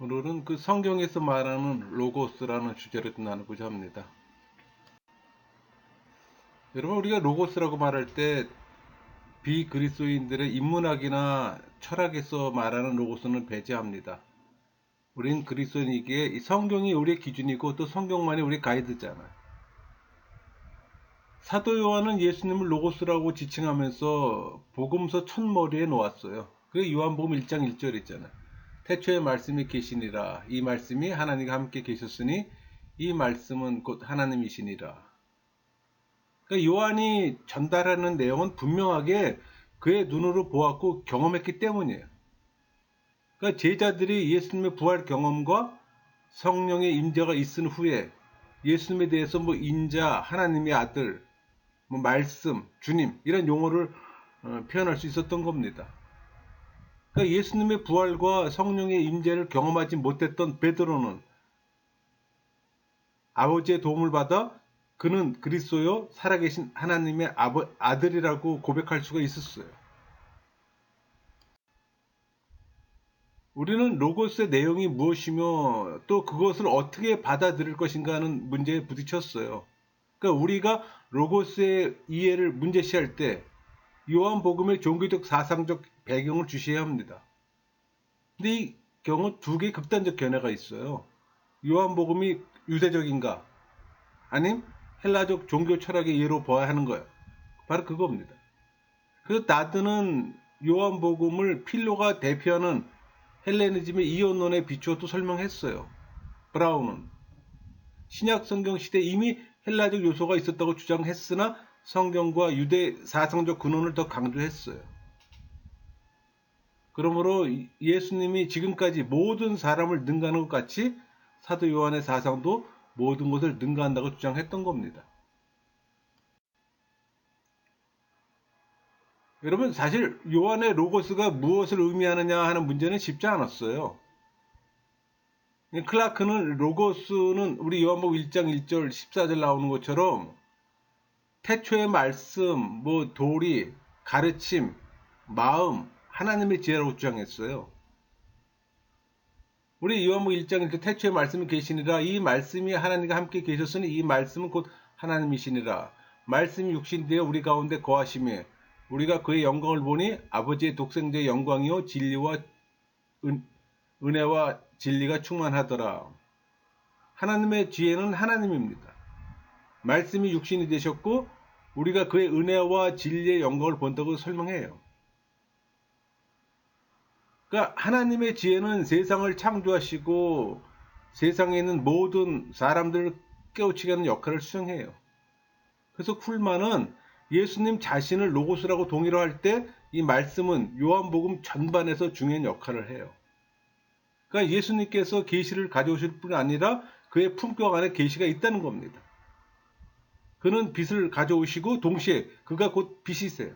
오늘은 그 성경에서 말하는 로고스라는 주제를 나누고자 합니다. 여러분, 우리가 로고스라고 말할 때 비그리스도인들의 인문학이나 철학에서 말하는 로고스는 배제합니다. 우린 그리스도인이기에 이 성경이 우리의 기준이고 또 성경만이 우리의 가이드잖아요. 사도 요한은 예수님을 로고스라고 지칭하면서 복음서 첫머리에 놓았어요. 그게 요한복음 1장 1절 있잖아요. 태초에 말씀이 계시니라. 이 말씀이 하나님과 함께 계셨으니 이 말씀은 곧 하나님이시니라. 그러니까 요한이 전달하는 내용은 분명하게 그의 눈으로 보았고 경험했기 때문이에요. 그러니까 제자들이 예수님의 부활 경험과 성령의 임재가 있은 후에 예수님에 대해서 인자, 하나님의 아들, 말씀, 주님 이런 용어를 표현할 수 있었던 겁니다. 그러니까 예수님의 부활과 성령의 임재를 경험하지 못했던 베드로는 아버지의 도움을 받아 그는 그리스도요 살아계신 하나님의 아들이라고 고백할 수가 있었어요. 우리는 로고스의 내용이 무엇이며 또 그것을 어떻게 받아들일 것인가 하는 문제에 부딪혔어요. 그러니까 우리가 로고스의 이해를 문제시할 때 요한복음의 종교적 사상적 배경을 주시해야 합니다. 근데 이 경우 두 개의 극단적 견해가 있어요. 요한복음이 유대적인가 아님 헬라적 종교 철학의 예로 봐야 하는 거예요. 바로 그겁니다. 그래서 나드는 요한복음을 필로가 대표하는 헬레니즘의 이원론에 비추어 또 설명했어요. 브라운은 신약 성경 시대에 이미 헬라적 요소가 있었다고 주장했으나 성경과 유대 사상적 근원을 더 강조했어요. 그러므로 예수님이 지금까지 모든 사람을 능가하는 것 같이 사도 요한의 사상도 모든 것을 능가한다고 주장했던 겁니다. 여러분, 사실 요한의 로고스가 무엇을 의미하느냐 하는 문제는 쉽지 않았어요. 클라크는 로고스는 우리 요한복음 1장 1절 14절 나오는 것처럼 태초의 말씀, 도리, 가르침, 마음, 하나님의 지혜라고 주장했어요. 우리 요한복음 1장 1절 태초의 말씀이 계시니라. 이 말씀이 하나님과 함께 계셨으니 이 말씀은 곧 하나님이시니라. 말씀이 육신되어 우리 가운데 거하시며 우리가 그의 영광을 보니 아버지의 독생자의 영광이요 진리와 은혜와 진리가 충만하더라. 하나님의 지혜는 하나님입니다. 말씀이 육신이 되셨고 우리가 그의 은혜와 진리의 영광을 본다고 설명해요. 그러니까 하나님의 지혜는 세상을 창조하시고 세상에 있는 모든 사람들을 깨우치게 하는 역할을 수행해요. 그래서 쿨만은 예수님 자신을 로고스라고 동의를 할 때 이 말씀은 요한복음 전반에서 중요한 역할을 해요. 그러니까 예수님께서 계시를 가져오실 뿐 아니라 그의 품격 안에 계시가 있다는 겁니다. 그는 빛을 가져오시고 동시에 그가 곧 빛이세요.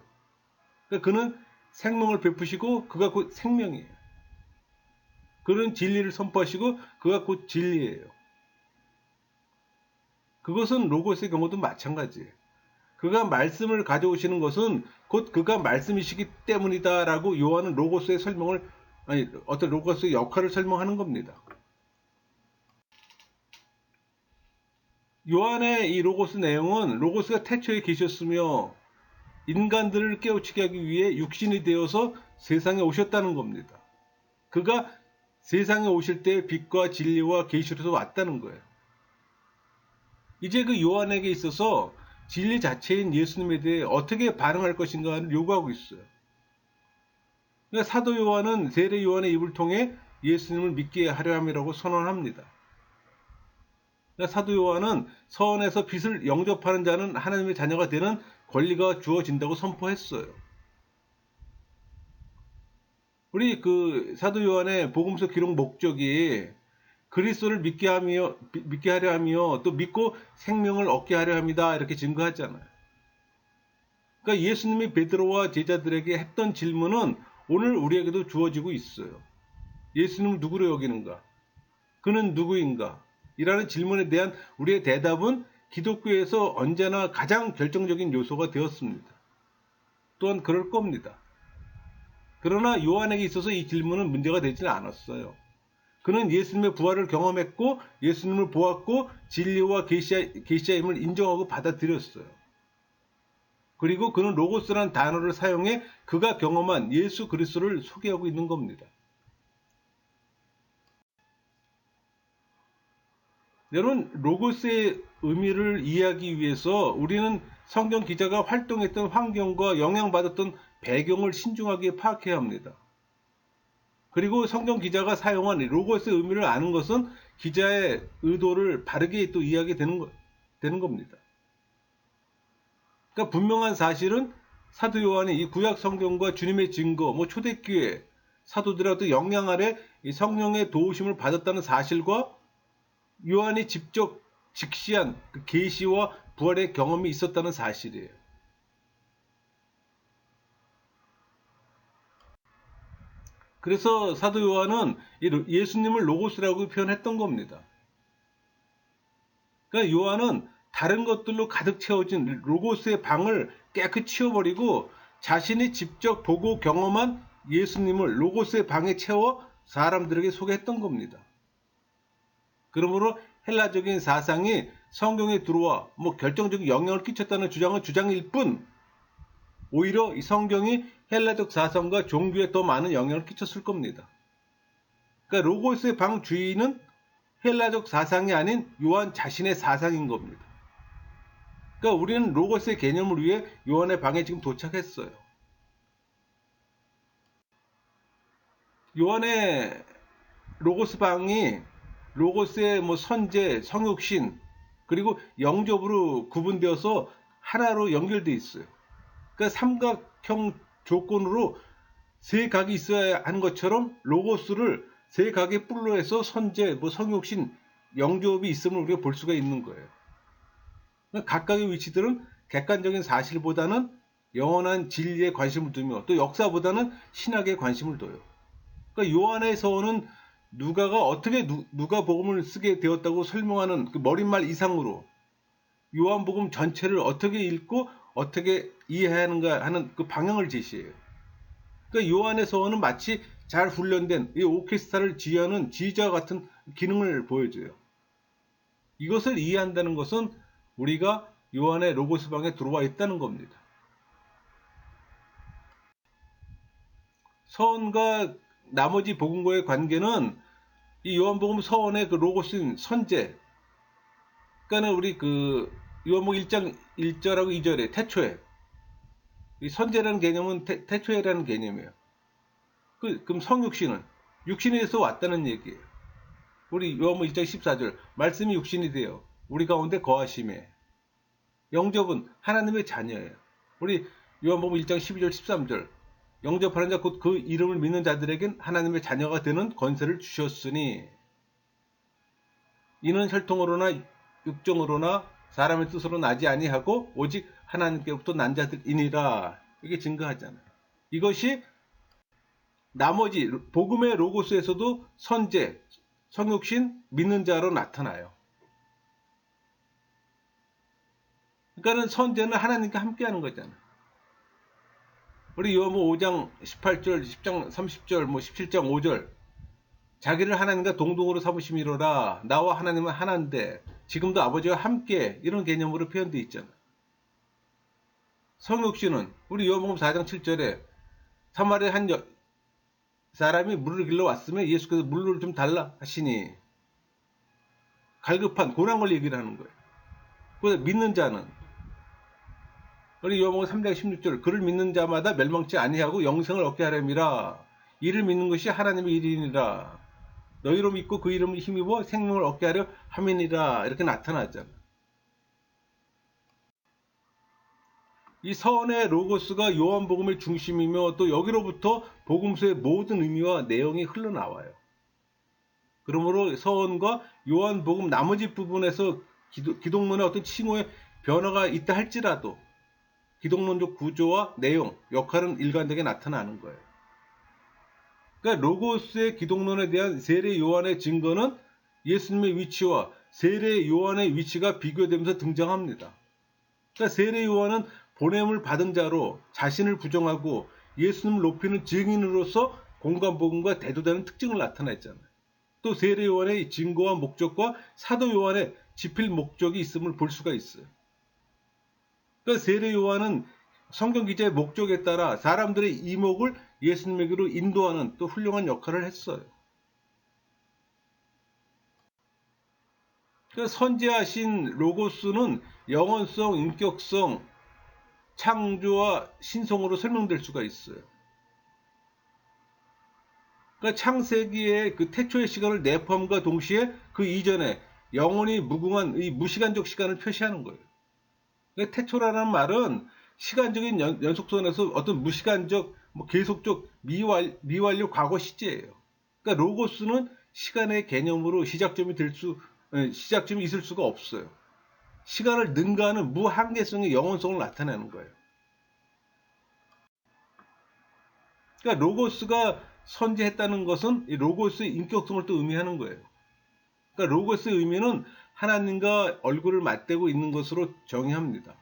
그러니까 그는 생명을 베푸시고 그가 곧 생명이에요. 그는 진리를 선포하시고 그가 곧 진리예요. 그것은 로고스의 경우도 마찬가지예요. 그가 말씀을 가져오시는 것은 곧 그가 말씀이시기 때문이다라고 요한은 로고스의 설명을 어떤 로고스의 역할을 설명하는 겁니다. 요한의 이 로고스 내용은 로고스가 태초에 계셨으며 인간들을 깨우치게 하기 위해 육신이 되어서 세상에 오셨다는 겁니다. 그가 세상에 오실 때 빛과 진리와 계시로서 왔다는 거예요. 이제 그 요한에게 있어서 진리 자체인 예수님에 대해 어떻게 반응할 것인가를 요구하고 있어요. 그러니까 사도 요한은 세례 요한의 입을 통해 예수님을 믿게 하려 함이라고 선언합니다. 그러니까 사도 요한은 서원에서 빛을 영접하는 자는 하나님의 자녀가 되는 권리가 주어진다고 선포했어요. 우리 사도 요한의 복음서 기록 목적이 그리스도를 믿게 하려 하며 또 믿고 생명을 얻게 하려 합니다. 이렇게 증거하잖아요. 그러니까 예수님이 베드로와 제자들에게 했던 질문은 오늘 우리에게도 주어지고 있어요. 예수님을 누구로 여기는가? 그는 누구인가? 이라는 질문에 대한 우리의 대답은 기독교에서 언제나 가장 결정적인 요소가 되었습니다. 또한 그럴 겁니다. 그러나 요한에게 있어서 이 질문은 문제가 되지는 않았어요. 그는 예수님의 부활을 경험했고 예수님을 보았고 진리와 계시의 힘을 인정하고 받아들였어요. 그리고 그는 로고스라는 단어를 사용해 그가 경험한 예수 그리스도를 소개하고 있는 겁니다. 여러분, 로고스의 의미를 이해하기 위해서 우리는 성경 기자가 활동했던 환경과 영향받았던 배경을 신중하게 파악해야 합니다. 그리고 성경 기자가 사용한 로고스의 의미를 아는 것은 기자의 의도를 바르게 또 이해하게 되는 겁니다. 그러니까 분명한 사실은 사도 요한이 이 구약 성경과 주님의 증거, 초대교회 사도들의 어떤 영향 아래 이 성령의 도우심을 받았다는 사실과 요한이 직접 직시한 그 계시와 부활의 경험이 있었다는 사실이에요. 그래서 사도 요한은 예수님을 로고스라고 표현했던 겁니다. 그러니까 요한은 다른 것들로 가득 채워진 로고스의 방을 깨끗이 치워버리고 자신이 직접 보고 경험한 예수님을 로고스의 방에 채워 사람들에게 소개했던 겁니다. 그러므로 헬라적인 사상이 성경에 들어와 결정적인 영향을 끼쳤다는 주장은 주장일 뿐 오히려 이 성경이 헬라적 사상과 종교에 더 많은 영향을 끼쳤을 겁니다. 그러니까 로고스의 방 주인은 헬라적 사상이 아닌 요한 자신의 사상인 겁니다. 그러니까 우리는 로고스의 개념을 위해 요한의 방에 지금 도착했어요. 요한의 로고스 방이 로고스의 선제, 성육신, 그리고 영접으로 구분되어서 하나로 연결되어 있어요. 그러니까 삼각형 조건으로 세 각이 있어야 하는 것처럼 로고스를 세 각의 뿔로 해서 선제, 성육신, 영접이 있음을 우리가 볼 수가 있는 거예요. 그러니까 각각의 위치들은 객관적인 사실보다는 영원한 진리에 관심을 두며 또 역사보다는 신학에 관심을 둬요. 그러니까 요한의 서원은 누가가 어떻게 누가복음을 쓰게 되었다고 설명하는 그 머릿말 이상으로 요한복음 전체를 어떻게 읽고 어떻게 이해해야 하는가 하는 그 방향을 제시해요. 그러니까 요한의 서원은 마치 잘 훈련된 이 오케스트라를 지휘하는 지휘자 같은 기능을 보여줘요. 이것을 이해한다는 것은 우리가 요한의 로고스 방에 들어와 있다는 겁니다. 서원과 나머지 복음과의 관계는 이 요한복음 서원의 그 로고스인 선제, 그러니까는 우리 그 요한복음 1장 1절하고 2절에 태초에 이 선제라는 개념은 태초에라는 개념이에요. 그럼 성육신은 육신에서 왔다는 얘기예요. 우리 요한복음 1장 14절 말씀이 육신이 되어 우리 가운데 거하심에, 영접은 하나님의 자녀예요. 우리 요한복음 1장 12절 13절 영접하는 자 곧 그 이름을 믿는 자들에겐 하나님의 자녀가 되는 권세를 주셨으니 이는 혈통으로나 육정으로나 사람의 뜻으로 나지 아니하고 오직 하나님께로부터 난 자들이니라. 이게 증거하잖아요. 이것이 나머지 복음의 로고스에서도 선제, 성육신, 믿는 자로 나타나요. 그러니까는 선제는 하나님과 함께하는 거잖아요. 우리 요한복음 5장 18절, 10장 30절, 17장 5절 자기를 하나님과 동등으로 삼으심이로라. 나와 하나님은 하나인데 지금도 아버지와 함께 이런 개념으로 표현되어 있잖아요. 성육신은 우리 요한복음 4장 7절에 사마리아 한 사람이 물을 길러 왔으면 예수께서 물을 좀 달라 하시니 갈급한 고난걸 얘기를 하는 거예요. 그래서 믿는 자는 우리 요한복음 3장 16절 그를 믿는 자마다 멸망치 아니하고 영생을 얻게 하려니라. 이를 믿는 것이 하나님의 일이니라. 너희로 믿고 그 이름을 힘입어 생명을 얻게 하려 함이니라. 이렇게 나타나잖아요. 이 서원의 로고스가 요한복음의 중심이며 또 여기로부터 복음서의 모든 의미와 내용이 흘러나와요. 그러므로 서원과 요한복음 나머지 부분에서 기독론의 어떤 칭호의 변화가 있다 할지라도 기독론적 구조와 내용, 역할은 일관되게 나타나는 거예요. 그러니까 로고스의 기독론에 대한 세례 요한의 증거는 예수님의 위치와 세례 요한의 위치가 비교되면서 등장합니다. 그러니까 세례 요한은 보냄을 받은 자로 자신을 부정하고 예수님을 높이는 증인으로서 공간복음과 대두되는 특징을 나타냈잖아요. 또 세례 요한의 증거와 목적과 사도 요한의 지필 목적이 있음을 볼 수가 있어요. 그러니까 세례 요한은 성경 기자의 목적에 따라 사람들의 이목을 예수님에게로 인도하는 또 훌륭한 역할을 했어요. 그러니까 선지하신 로고스는 영원성, 인격성, 창조와 신성으로 설명될 수가 있어요. 그러니까 창세기의 그 태초의 시간을 내포함과 동시에 그 이전에 영원히 무궁한 이 무시간적 시간을 표시하는 거예요. 그러니까 태초라는 말은 시간적인 연속선에서 어떤 무시간적, 계속적 미완료 과거 시제예요. 그러니까 로고스는 시간의 개념으로 시작점이 있을 수가 없어요. 시간을 능가하는 무한계성의 영원성을 나타내는 거예요. 그러니까 로고스가 선지했다는 것은 이 로고스의 인격성을 또 의미하는 거예요. 그러니까 로고스의 의미는 하나님과 얼굴을 맞대고 있는 것으로 정의합니다.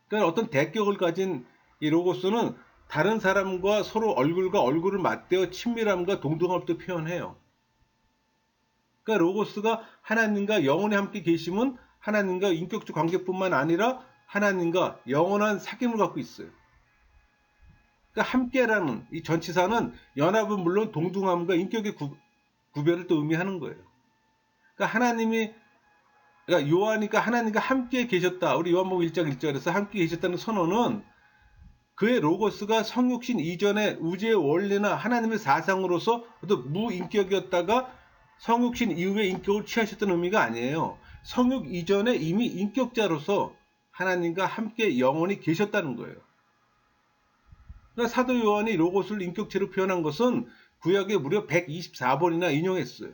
그러니까 어떤 대격을 가진 이 로고스는 다른 사람과 서로 얼굴과 얼굴을 맞대어 친밀함과 동등함을 또 표현해요. 그러니까 로고스가 하나님과 영원히 함께 계심은 하나님과 인격적 관계뿐만 아니라 하나님과 영원한 사귐을 갖고 있어요. 그러니까 함께라는 이 전치사는 연합은 물론 동등함과 인격의 구별을 또 의미하는 거예요. 그러니까 요한이니까 하나님과 함께 계셨다. 우리 요한복음 1장 1절에서 함께 계셨다는 선언은 그의 로고스가 성육신 이전에 우주의 원리나 하나님의 사상으로서 어떤 무인격이었다가 성육신 이후에 인격을 취하셨던 의미가 아니에요. 성육 이전에 이미 인격자로서 하나님과 함께 영원히 계셨다는 거예요. 그러니까 사도 요한이 로고스를 인격체로 표현한 것은 구약에 무려 124번이나 인용했어요.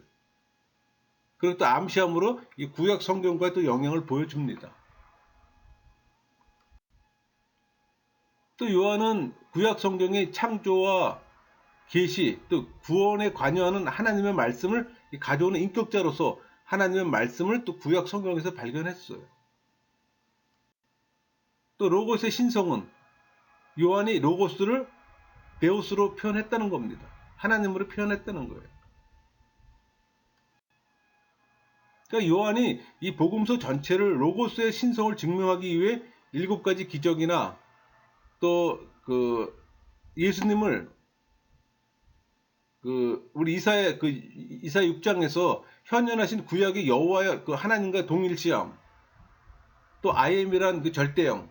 그리고 또 암시함으로 이 구약 성경과의 또 영향을 보여줍니다. 또 요한은 구약 성경의 창조와 계시 또 구원에 관여하는 하나님의 말씀을 가져오는 인격자로서 하나님의 말씀을 또 구약 성경에서 발견했어요. 또 로고스의 신성은 요한이 로고스를 데우스로 표현했다는 겁니다. 하나님으로 표현했다는 거예요. 그러니까 요한이 이 복음서 전체를 로고스의 신성을 증명하기 위해 7가지 기적이나 또 그 예수님을 우리 이사야 6장에서 현현하신 구약의 여호와의 그 하나님과 동일시함, 또 IM이란 그 절대형,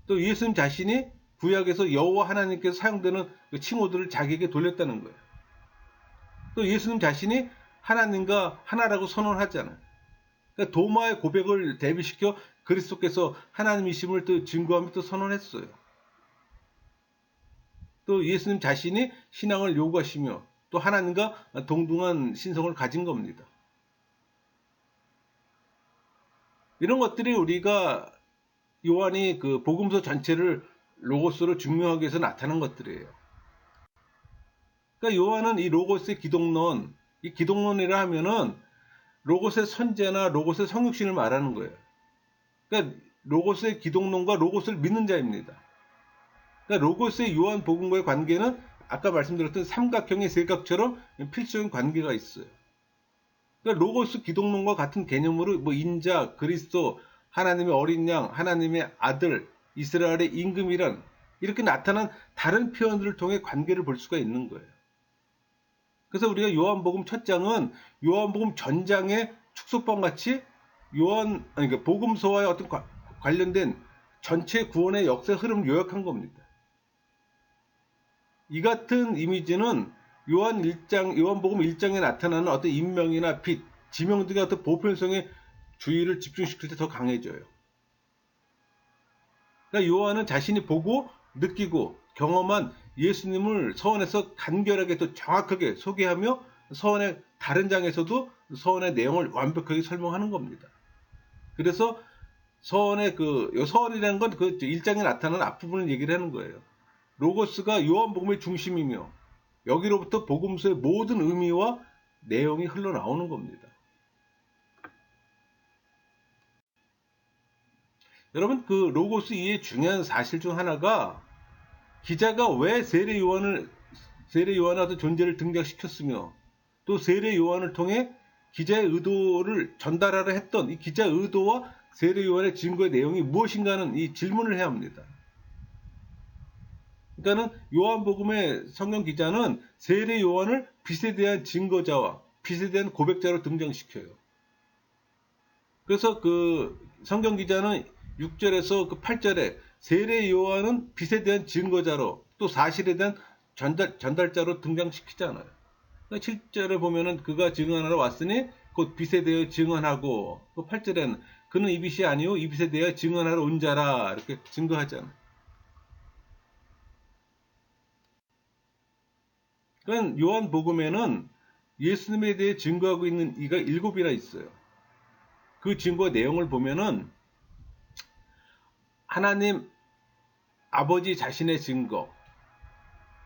또 예수님 자신이 구약에서 여호와 하나님께서 사용되는 그 칭호들을 자기에게 돌렸다는 거예요. 또 예수님 자신이 하나님과 하나라고 선언하잖아요. 그러니까 도마의 고백을 대비시켜 그리스도께서 하나님이심을 또 증거하며 또 선언했어요. 또 예수님 자신이 신앙을 요구하시며 또 하나님과 동등한 신성을 가진 겁니다. 이런 것들이 우리가 요한이 그 복음서 전체를 로고스로 증명하기 위해서 나타난 것들이에요. 그러니까 요한은 이 로고스의 기독론, 이 기독론이라 하면은 로고스의 선제나 로고스의 성육신을 말하는 거예요. 그러니까 로고스의 기독론과 로고스를 믿는 자입니다. 그러니까 로고스의 요한 복음과의 관계는 아까 말씀드렸던 삼각형의 세각처럼 필수적인 관계가 있어요. 그러니까 로고스 기독론과 같은 개념으로 인자, 그리스도, 하나님의 어린 양, 하나님의 아들, 이스라엘의 임금이란 이렇게 나타난 다른 표현들을 통해 관계를 볼 수가 있는 거예요. 그래서 우리가 요한복음 첫 장은 요한복음 전장의 축소판 같이 그러니까 복음서와의 어떤 관련된 전체 구원의 역사 흐름을 요약한 겁니다. 이 같은 이미지는 요한복음 1장에 나타나는 어떤 인명이나 빛, 지명 등의 어떤 보편성의 주의를 집중시킬 때 더 강해져요. 그러니까 요한은 자신이 보고 느끼고 경험한 예수님을 서원에서 간결하게 또 정확하게 소개하며 서원의 다른 장에서도 서원의 내용을 완벽하게 설명하는 겁니다. 그래서 서원이라는 건 그 1장에 나타나는 앞부분을 얘기를 하는 거예요. 로고스가 요한복음의 중심이며 여기로부터 복음서의 모든 의미와 내용이 흘러나오는 겁니다. 여러분, 그 로고스 이해의 중요한 사실 중 하나가 기자가 왜 세례 요한의 어떤 존재를 등장시켰으며 또 세례 요한을 통해 기자의 의도를 전달하려 했던 이 기자의 의도와 세례 요한의 증거의 내용이 무엇인가는 이 질문을 해야 합니다. 그러니까는 요한복음의 성경 기자는 세례 요한을 빛에 대한 증거자와 빛에 대한 고백자로 등장시켜요. 그래서 그 성경 기자는 6절에서 그 8절에 세례 요한은 빛에 대한 증거자로 또 사실에 대한 전달자로 등장시키잖아요. 7절에 보면은 그가 증언하러 왔으니 곧 빛에 대해 증언하고, 또 8절에는 그는 이 빛이 아니요 이 빛에 대해 증언하러 온 자라 이렇게 증거하잖아요. 그러니까 요한복음에는 예수님에 대해 증거하고 있는 이가 7이나 있어요. 그 증거 내용을 보면은 하나님 아버지 자신의 증거,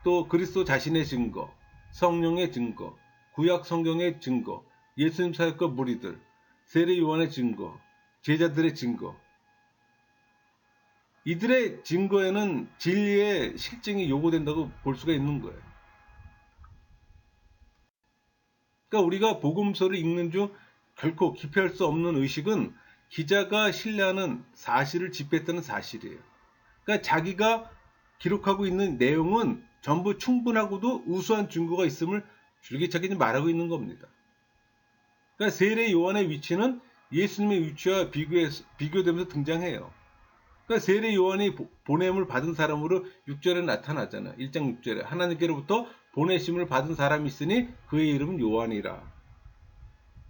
또 그리스도 자신의 증거, 성령의 증거, 구약 성경의 증거, 예수님 사역과 무리들, 세례 요한의 증거, 제자들의 증거. 이들의 증거에는 진리의 실증이 요구된다고 볼 수가 있는 거예요. 그러니까 우리가 복음서를 읽는 중 결코 기피할 수 없는 의식은 기자가 신뢰하는 사실을 집필했다는 사실이에요. 그러니까 자기가 기록하고 있는 내용은 전부 충분하고도 우수한 증거가 있음을 줄기차게 말하고 있는 겁니다. 그러니까 세례 요한의 위치는 예수님의 위치와 비교되면서 등장해요. 그러니까 세례 요한이 보냄을 받은 사람으로 6절에 나타나잖아요. 1장 6절에 하나님께로부터 보내심을 받은 사람이 있으니 그의 이름은 요한이라.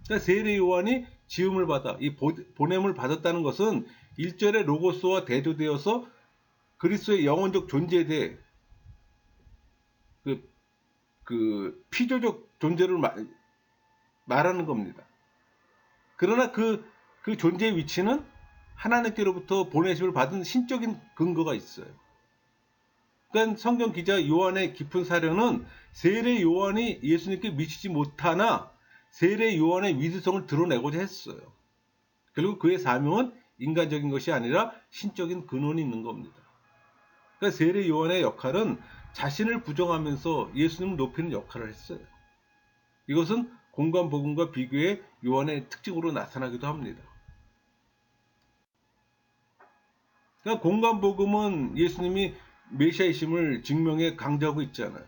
그러니까 세례 요한이 지음을 받아 이 보냄을 받았다는 것은 1절의 로고스와 대조되어서 그리스도의 영혼적 존재에 대해 그 피조적 존재를 말하는 겁니다. 그러나 그 존재의 위치는 하나님께로부터 보내심을 받은 신적인 근거가 있어요. 그러니까 성경 기자 요한의 깊은 사려는 세례 요한이 예수님께 미치지 못하나 세례 요한의 위대성을 드러내고자 했어요. 결국 그의 사명은 인간적인 것이 아니라 신적인 근원이 있는 겁니다. 그러니까 세례 요한의 역할은 자신을 부정하면서 예수님을 높이는 역할을 했어요. 이것은 공관복음과 비교해 요한의 특징으로 나타나기도 합니다. 그러니까 공관복음은 예수님이 메시아이심을 증명해 강조하고 있잖아요.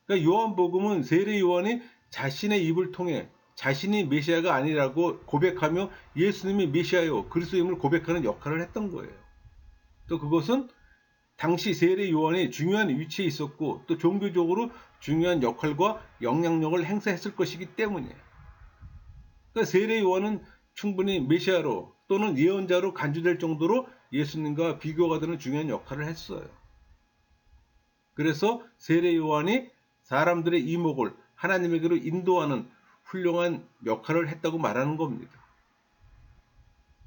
그러니까 요한복음은 세례 요한이 자신의 입을 통해 자신이 메시아가 아니라고 고백하며 예수님이 메시아요 그리스도임을 고백하는 역할을 했던 거예요. 또 그것은 당시 세례 요한이 중요한 위치에 있었고 또 종교적으로 중요한 역할과 영향력을 행사했을 것이기 때문이에요. 그러니까 세례 요한은 충분히 메시아로 또는 예언자로 간주될 정도로 예수님과 비교가 되는 중요한 역할을 했어요. 그래서 세례 요한이 사람들의 이목을 하나님에게로 인도하는 훌륭한 역할을 했다고 말하는 겁니다.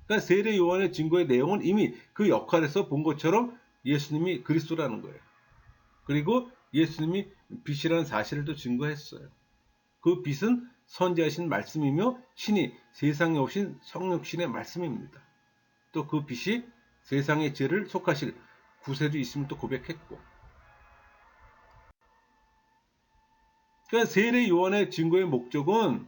그러니까 세례 요한의 증거의 내용은 이미 그 역할에서 본 것처럼 예수님이 그리스도라는 거예요. 그리고 예수님이 빛이라는 사실을 또 증거했어요. 그 빛은 선지하신 말씀이며 신이 세상에 오신 성육신의 말씀입니다. 또 그 빛이 세상의 죄를 속하실 구세주 있음을 또 고백했고. 그러니까 세례 요한의 증거의 목적은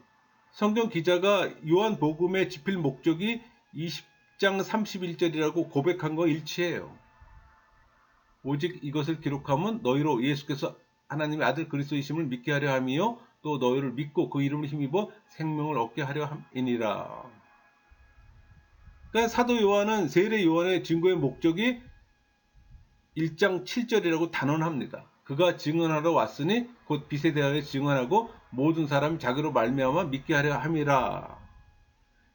성경 기자가 요한복음에 집필 목적이 20장 31절이라고 고백한 거 일치해요. 오직 이것을 기록하면 너희로 예수께서 하나님의 아들 그리스도이심을 믿게 하려 함이요 또 너희를 믿고 그 이름을 힘입어 생명을 얻게 하려 함이니라. 그러니까 사도 요한은 세례 요한의 증거의 목적이 1장 7절이라고 단언합니다. 그가 증언하러 왔으니 곧 빛에 대하여 증언하고 모든 사람이 자기로 말미암아 믿게 하려 함이라.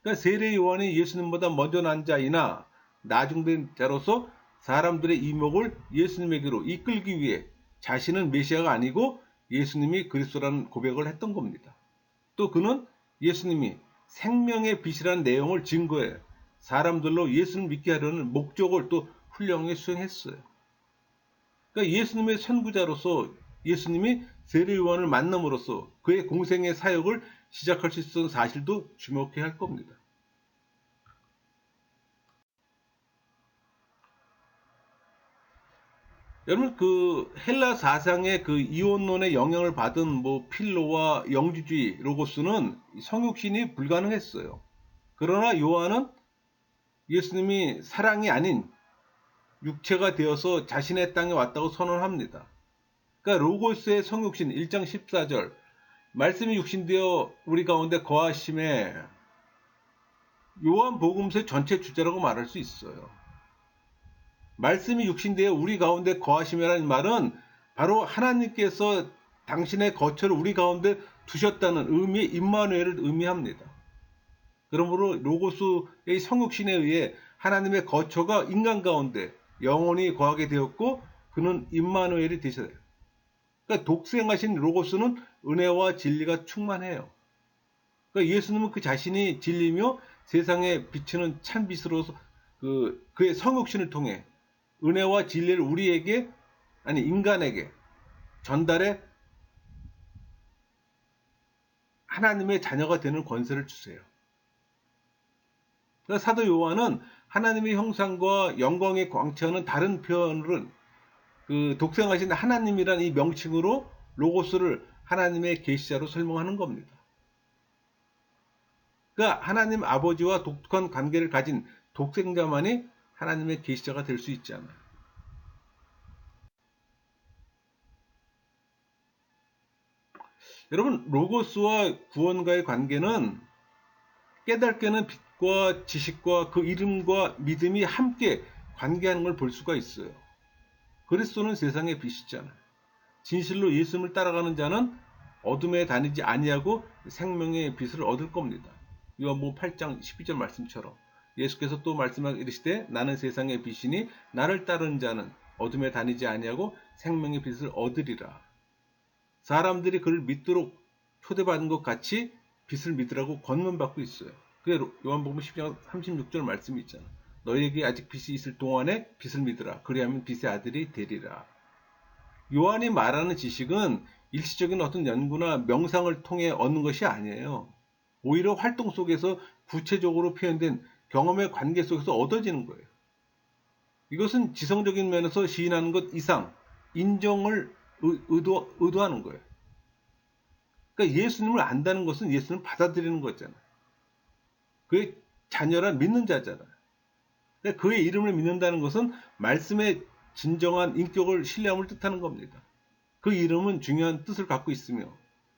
그러니까 세례 요한이 예수님보다 먼저 난 자이나 나중된 자로서 사람들의 이목을 예수님에게로 이끌기 위해 자신은 메시아가 아니고 예수님이 그리스도라는 고백을 했던 겁니다. 또 그는 예수님이 생명의 빛이라는 내용을 증거해 사람들로 예수를 믿게 하려는 목적을 또 훌륭하게 수행했어요. 그러니까 예수님의 선구자로서 예수님이 세례 요한을 만남으로써 그의 공생의 사역을 시작할 수 있었던 사실도 주목해야 할 겁니다. 여러분 그 헬라 사상의 그 이원론의 영향을 받은 뭐 필로와 영주주의 로고스는 성육신이 불가능했어요. 그러나 요한은 예수님이 사랑이 아닌 육체가 되어서 자신의 땅에 왔다고 선언합니다. 그러니까 로고스의 성육신 1장 14절 말씀이 육신되어 우리 가운데 거하심에 요한복음서의 전체 주제라고 말할 수 있어요. 말씀이 육신되어 우리 가운데 거하심이라는 말은 바로 하나님께서 당신의 거처를 우리 가운데 두셨다는 의미의 임마누엘을 의미합니다. 그러므로 로고스의 성육신에 의해 하나님의 거처가 인간 가운데 영원히 거하게 되었고 그는 임마누엘이 되셔요. 그러니까 독생하신 로고스는 은혜와 진리가 충만해요. 그러니까 예수님은 그 자신이 진리며 세상에 비치는 찬빛으로서 그의 성육신을 통해 은혜와 진리를 우리에게 아니 인간에게 전달해 하나님의 자녀가 되는 권세를 주세요. 그러니까 사도 요한은 하나님의 형상과 영광의 광채하는 다른 표현으로는 그 독생하신 하나님이란 이 명칭으로 로고스를 하나님의 계시자로 설명하는 겁니다. 그러니까 하나님 아버지와 독특한 관계를 가진 독생자만이 하나님의 계시자가 될 수 있잖아요. 여러분 로고스와 구원과의 관계는 깨닫게는 빛과 지식과 그 이름과 믿음이 함께 관계하는 걸 볼 수가 있어요. 그리스도는 세상의 빛이잖아요. 진실로 예수님을 따라가는 자는 어둠에 다니지 아니하고 생명의 빛을 얻을 겁니다. 요한복음 8장 12절 말씀처럼 예수께서 또 말씀하기 이르시되 나는 세상의 빛이니 나를 따르는 자는 어둠에 다니지 아니하고 생명의 빛을 얻으리라. 사람들이 그를 믿도록 초대받은 것 같이 빛을 믿으라고 권면받고 있어요. 그게 요한복음 10장 36절 말씀이 있잖아. 너희에게 아직 빛이 있을 동안에 빛을 믿으라. 그리하면 빛의 아들이 되리라. 요한이 말하는 지식은 일시적인 어떤 연구나 명상을 통해 얻는 것이 아니에요. 오히려 활동 속에서 구체적으로 표현된 경험의 관계 속에서 얻어지는 거예요. 이것은 지성적인 면에서 시인하는 것 이상 인정을 의도하는 거예요. 그러니까 예수님을 안다는 것은 예수님을 받아들이는 거잖아요. 그의 자녀란 믿는 자잖아요. 그러니까 그의 이름을 믿는다는 것은 말씀의 진정한 인격을 신뢰함을 뜻하는 겁니다. 그 이름은 중요한 뜻을 갖고 있으며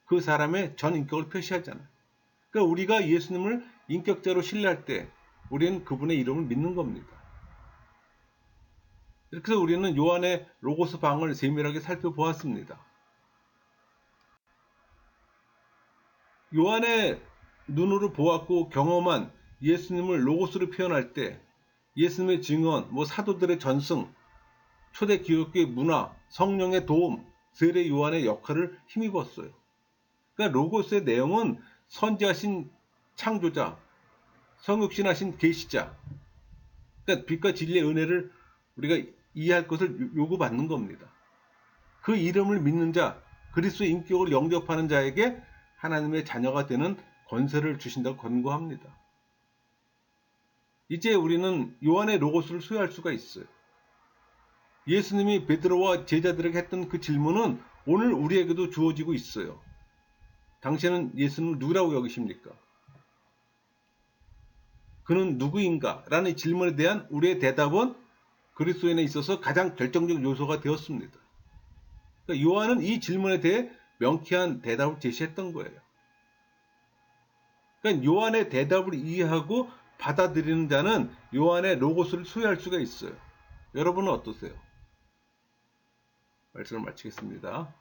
그 사람의 전 인격을 표시하잖아요. 그러니까 우리가 예수님을 인격자로 신뢰할 때 우리는 그분의 이름을 믿는 겁니다. 이렇게 해서 우리는 요한의 로고스 방을 세밀하게 살펴보았습니다. 요한의 눈으로 보았고 경험한 예수님을 로고스로 표현할 때 예수님의 증언, 사도들의 전승, 초대 기독교의 문화, 성령의 도움, 세례 요한의 역할을 힘입었어요. 그러니까 로고스의 내용은 선지하신 창조자, 성육신하신 계시자, 그러니까 빛과 진리의 은혜를 우리가 이해할 것을 요구받는 겁니다. 그 이름을 믿는 자, 그리스도의 인격을 영접하는 자에게 하나님의 자녀가 되는 권세를 주신다고 권고합니다. 이제 우리는 요한의 로고스를 소유할 수가 있어요. 예수님이 베드로와 제자들에게 했던 그 질문은 오늘 우리에게도 주어지고 있어요. 당신은 예수님을 누구라고 여기십니까? 그는 누구인가? 라는 질문에 대한 우리의 대답은 그리스도인에 있어서 가장 결정적 요소가 되었습니다. 그러니까 요한은 이 질문에 대해 명쾌한 대답을 제시했던 거예요. 그러니까 요한의 대답을 이해하고 받아들이는 자는 요한의 로고스를 소유할 수가 있어요. 여러분은 어떠세요? 말씀을 마치겠습니다.